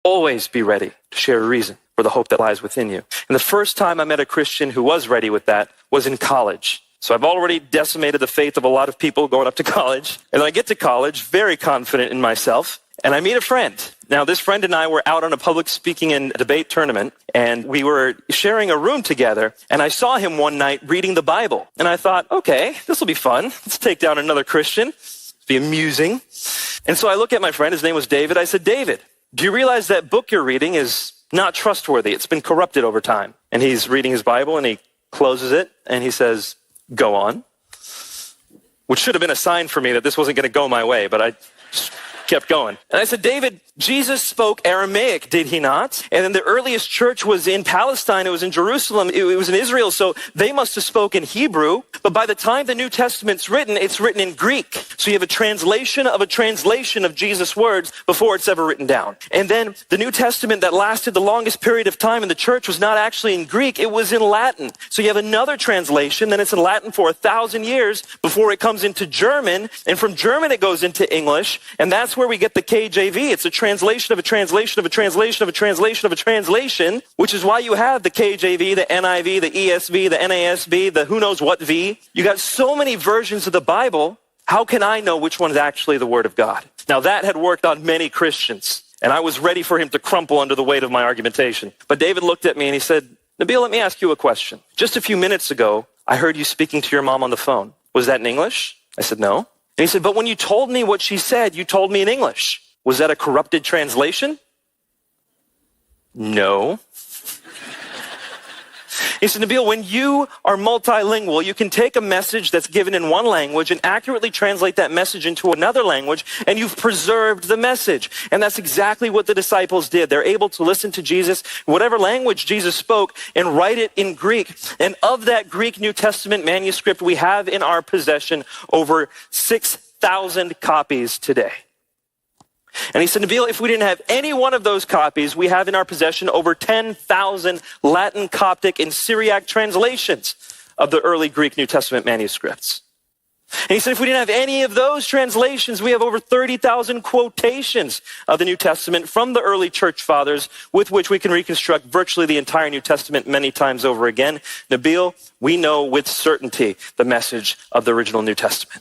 always be ready to share a reason for the hope that lies within you. And the first time I met a Christian who was ready with that was in college. So I've already decimated the faith of a lot of people going up to college. And then I get to college, very confident in myself, and I meet a friend. Now, this friend and I were out on a public speaking and debate tournament, and we were sharing a room together, and I saw him one night reading the Bible. And I thought, okay, this will be fun. Let's take down another Christian. It'll be amusing. And so I look at my friend, his name was David. I said, David, do you realize that book you're reading is not trustworthy? It's been corrupted over time. And he's reading his Bible, and he closes it, and he says, go on. Which should have been a sign for me that this wasn't going to go my way, but I just kept going. And I said, David, Jesus spoke Aramaic, did he not? And then the earliest church was in Palestine. It was in Jerusalem. It was in Israel. So they must have spoken Hebrew. But by the time the New Testament's written, it's written in Greek. So you have a translation of Jesus' words before it's ever written down. And then the New Testament that lasted the longest period of time in the church was not actually in Greek. It was in Latin. So you have another translation. Then it's in Latin for 1,000 years before it comes into German. And from German, it goes into English. And that's where we get the KJV. It's a translation of a translation of a translation of a translation of a translation, which is why you have the KJV, the NIV, the ESV, the NASB, the who knows what V. You got so many versions of the Bible. How can I know which one is actually the Word of God? Now that had worked on many Christians, and I was ready for him to crumple under the weight of my argumentation. But David looked at me and he said, Nabil, let me ask you a question. Just a few minutes ago, I heard you speaking to your mom on the phone. Was that in English? I said, no. And he said, but when you told me what she said, you told me in English. Was that a corrupted translation? No. He said, Nabil, when you are multilingual, you can take a message that's given in one language and accurately translate that message into another language, and you've preserved the message. And that's exactly what the disciples did. They're able to listen to Jesus, whatever language Jesus spoke, and write it in Greek. And of that Greek New Testament manuscript, we have in our possession over 6,000 copies today. And he said, Nabil, if we didn't have any one of those copies, we have in our possession over 10,000 Latin, Coptic, and Syriac translations of the early Greek New Testament manuscripts. And he said, if we didn't have any of those translations, we have over 30,000 quotations of the New Testament from the early church fathers with which we can reconstruct virtually the entire New Testament many times over again. Nabil, we know with certainty the message of the original New Testament.